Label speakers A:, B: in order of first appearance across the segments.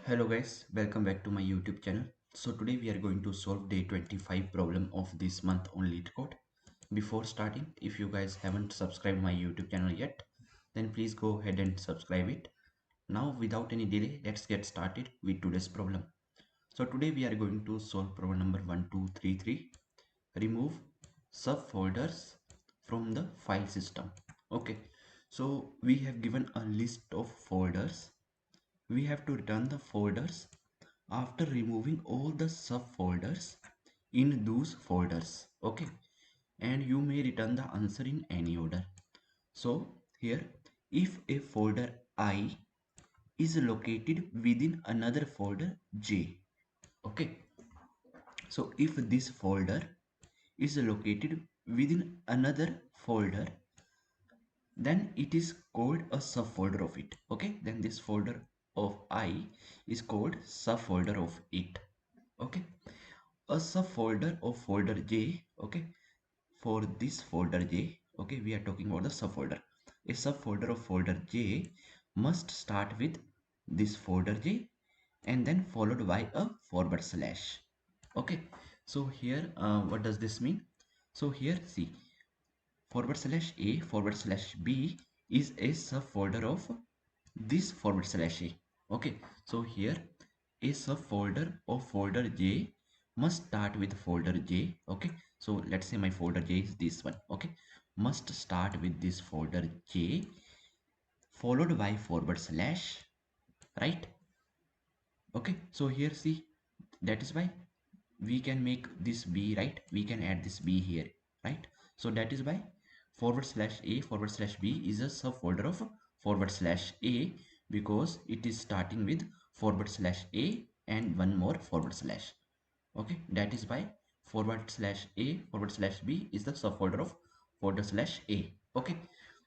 A: Hello guys, welcome back to my YouTube channel. So today we are going to solve day 25 problem of this month on Leetcode. Before starting, if you guys haven't subscribed my YouTube channel yet, then please go ahead and subscribe it. Now without any delay, let's get started with today's problem. So today we are going to solve problem number 1233. Remove subfolders from the file system. Okay, so we have given a list of folders. We have to return the folders after removing all the subfolders in those folders. Okay, and you may return the answer in any order. So here, if a folder I is located within another folder J, okay, so if this folder is located within another folder, then it is called a subfolder of it. Okay, then this folder of I is called subfolder of it. Okay, a subfolder of folder J. Okay, for this folder J, okay, we are talking about the subfolder. A subfolder of folder J must start with this folder J and then followed by a forward slash. Okay, so here what does this mean? So here see, forward slash a forward slash b is a subfolder of this forward slash a. Okay, so here a subfolder of folder j must start with folder j. Okay, so let's say my folder j is this one. Okay, must start with this folder j followed by forward slash, right? Okay, so here see, that is why we can make this b, right? We can add this b here, right? So that is why forward slash a forward slash b is a subfolder of forward slash a, because it is starting with forward slash a and one more forward slash. Okay, that is why forward slash a forward slash b is the subfolder of forward slash a. Okay,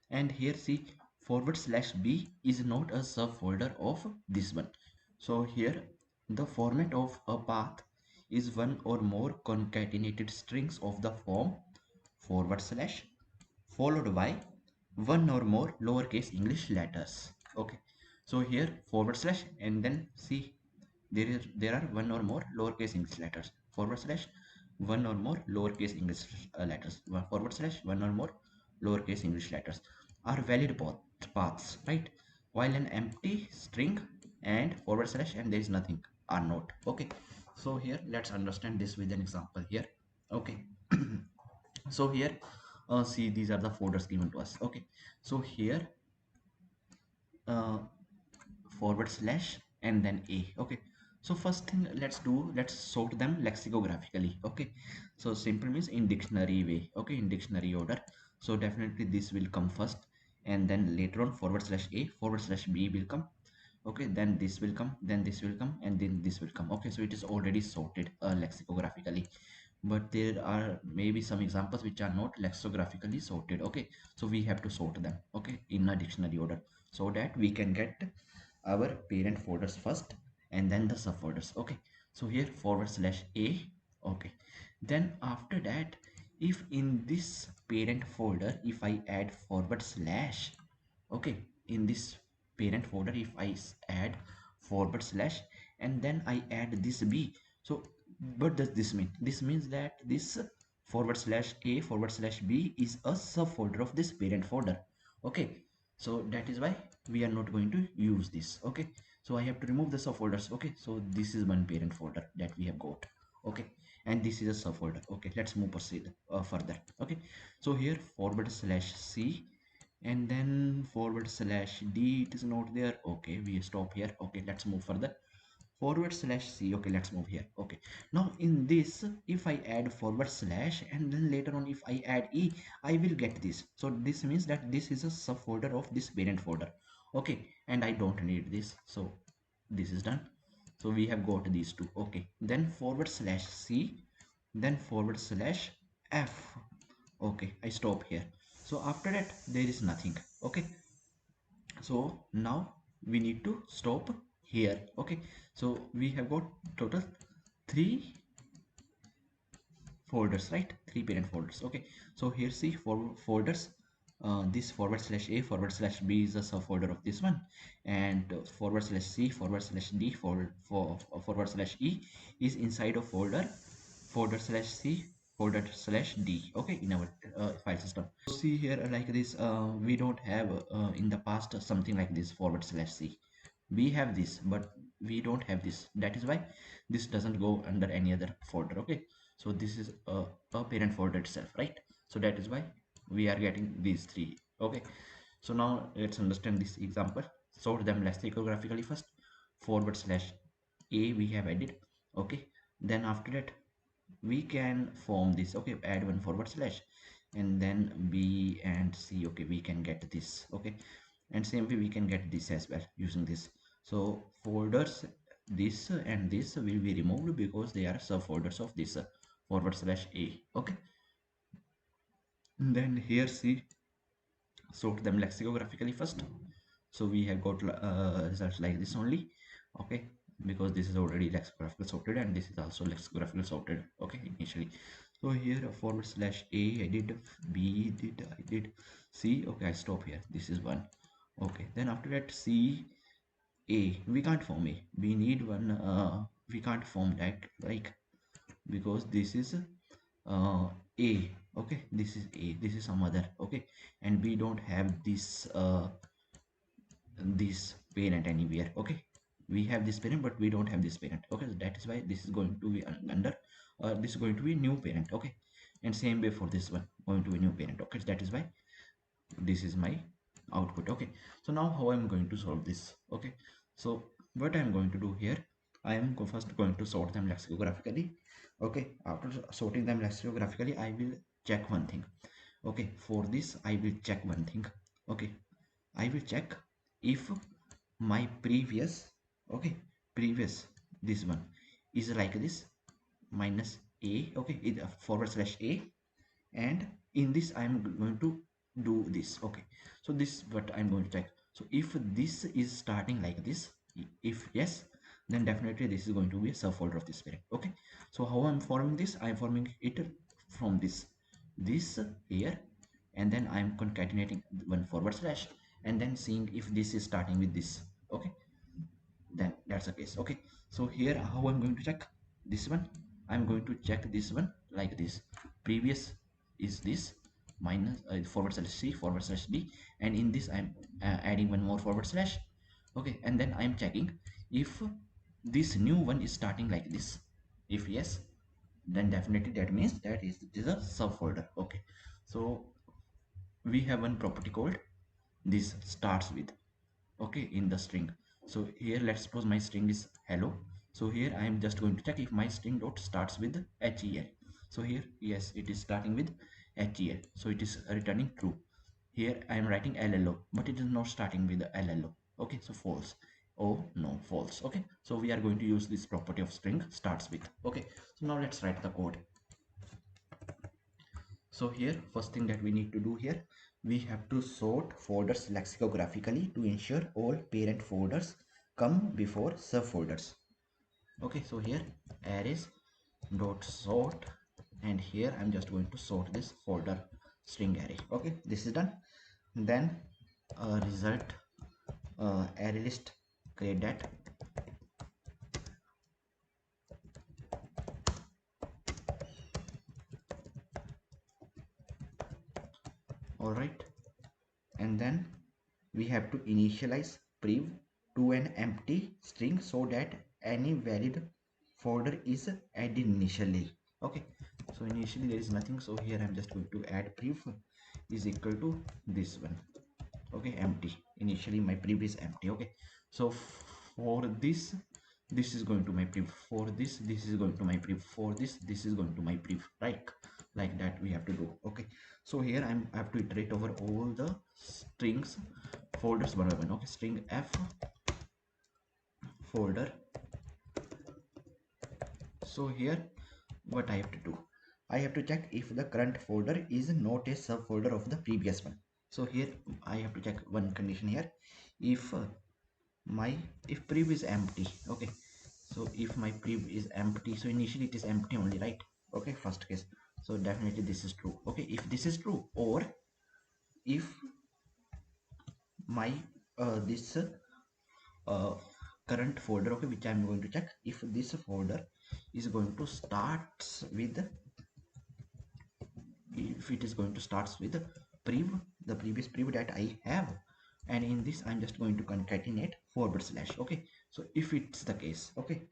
A: and here see, forward slash b is not a subfolder of this one. So here the format of a path is one or more concatenated strings of the form forward slash followed by one or more lowercase English letters. Okay, so here forward slash and then see, there are one or more lowercase English letters, forward slash one or more lowercase English letters, forward slash one or more lowercase English letters are valid paths, right? While an empty string and forward slash and there is nothing are not. Okay, so here let's understand this with an example here. Okay, so here see, these are the folders given to us. Okay, so here uh, forward slash and then a. Okay, so first thing let's do, let's sort them lexicographically. Okay, so simple means in dictionary way. Okay, in dictionary order. So definitely this will come first, and then later on forward slash a forward slash b will come. Okay, then this will come, then this will come, and then this will come. Okay, so it is already sorted lexicographically, but there are maybe some examples which are not lexicographically sorted. Okay, so we have to sort them, okay, in a dictionary order, so that we can get our parent folders first and then the subfolders. Okay, so here forward slash a. Okay, then after that, if in this parent folder, if I add forward slash, okay, in this parent folder, if I add forward slash and then I add this b, so what does this mean? This means that this forward slash a forward slash b is a subfolder of this parent folder. Okay, so that is why we are not going to use this. Okay, so I have to remove the subfolders. Okay, so this is one parent folder that we have got. Okay, and this is a subfolder. Okay, let's move proceed further. Okay, so here forward slash c and then forward slash d, it is not there. Okay, we stop here. Okay, let's move further. Forward slash c. Okay, let's move here. Okay, now in this, if I add forward slash and then later on if I add e, I will get this. So this means that this is a subfolder of this parent folder. Okay, and I don't need this, so this is done. So we have got these two. Okay, then forward slash c, then forward slash f. Okay, I stop here. So after that there is nothing. Okay, so now we need to stop here. Okay, so we have got total three folders, right? Three parent folders. Okay, so here see, for folders this forward slash a forward slash b is a subfolder of this one, and forward slash c forward slash d forward slash e is inside of forward slash c forward slash d, okay, in our file system. So see here, like this, we don't have in the past something like this forward slash c. We have this, but we don't have this. That is why this doesn't go under any other folder, okay. So this is a parent folder itself, right? So that is why we are getting these three, okay. So now let's understand this example. Sort them lexicographically first. Forward slash a we have added, okay. Then after that we can form this, okay, add one forward slash, and then b and c, okay, we can get this, okay. And same way we can get this as well using this. So folders, this and this will be removed because they are subfolders of this forward slash a, okay. And then here see, sort them lexicographically first. So we have got results like this only, okay, because this is already lexicographical sorted and this is also lexicographical sorted, okay, initially. So here forward slash a I did, b did, I did, c, okay, I stop here, this is one, okay. Then after that c a, we can't form a, we need one, we can't form that, like, because this is a, okay, this is a, this is some other, okay. And we don't have this parent anywhere, okay. We have this parent but we don't have this parent, okay. So that is why this is going to be under this is going to be new parent, okay. And same way for this one, going to be new parent, okay. That is why this is my output, okay. So now how I'm going to solve this, okay. So what I'm going to do here, I am first going to sort them lexicographically, okay. After sorting them lexicographically, I will check one thing, okay. For this I will check one thing, okay. I will check if my previous, okay, previous, this one is like this, minus a, okay, it forward slash a, and in this I am going to do this, okay. So this is what I'm going to check. So if this is starting like this, if yes, then definitely this is going to be a subfolder of this parent, okay. So how I'm forming this, I'm forming it from this here, and then I'm concatenating one forward slash, and then seeing if this is starting with this, okay. Then that's the case, okay. So here how I'm going to check this one, I'm going to check this one like this. Previous is this, minus forward slash c forward slash d, and in this I'm adding one more forward slash, okay. And then I'm checking if this new one is starting like this. If yes, then definitely that means that is this is a subfolder, okay. So we have one property called this starts with, okay, in the string. So here let's suppose my string is hello. So here I am just going to check if my string dot starts with hel. So here yes, it is starting with hel, so it is returning true. Here I am writing llo, but it is not starting with llo, okay. So false. Oh no, false, okay. So we are going to use this property of string starts with, okay. So now let's write the code. So here first thing that we need to do here, we have to sort folders lexicographically to ensure all parent folders come before subfolders. Okay, so here arrays dot sort, and here I'm just going to sort this folder string array, okay. This is done. Then result array list, create that. All right, and then we have to initialize priv to an empty string so that any valid folder is added initially, okay. So initially there is nothing, so here I'm just going to add priv is equal to this one, okay, empty. Initially my priv is empty, okay. So for this is going to my priv, for this is going to my priv, for this is going to my priv, right? Like that we have to do, okay. So here I have to iterate over all the strings folders one by one, okay. String f folder. So here what I have to do, I have to check if the current folder is not a subfolder of the previous one. So here I have to check one condition here, if my if priv is empty, okay. So if my priv is empty, so initially it is empty only, right? Okay, first case. So definitely this is true, okay. If this is true, or if my this uh, current folder, okay, which I'm going to check, if this folder is going to starts with, if it is going to starts with prev, the previous prev that I have, and in this I'm just going to concatenate forward slash. Okay, so if it's the case, okay,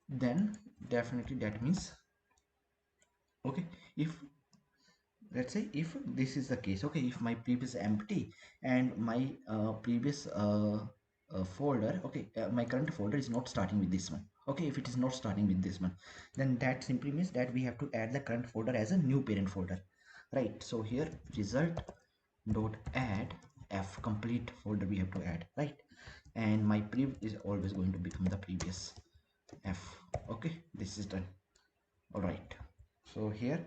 A: then definitely that means, okay, if let's say if this is the case, okay, if my previous empty and my previous folder, okay, my current folder is not starting with this one, okay, if it is not starting with this one, then that simply means that we have to add the current folder as a new parent folder, right? So here result dot add f complete folder we have to add, right? And my prev is always going to become the previous f. Okay, this is done. All right, so here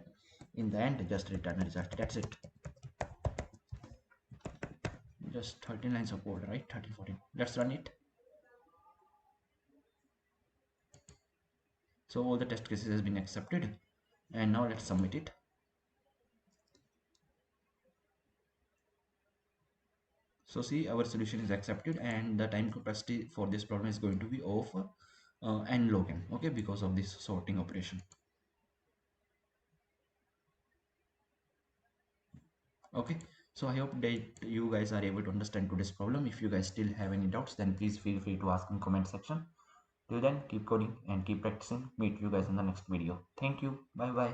A: in the end just return a result, that's it. Just 13 lines of code, right? 13 14. Let's run it. So all the test cases has been accepted, and now let's submit it. So see, our solution is accepted, and the time capacity for this problem is going to be of n log n, okay, because of this sorting operation. Okay, so I hope that you guys are able to understand today's problem. If you guys still have any doubts, then please feel free to ask in comment section. Till then, keep coding and keep practicing. Meet you guys in the next video. Thank you. Bye bye.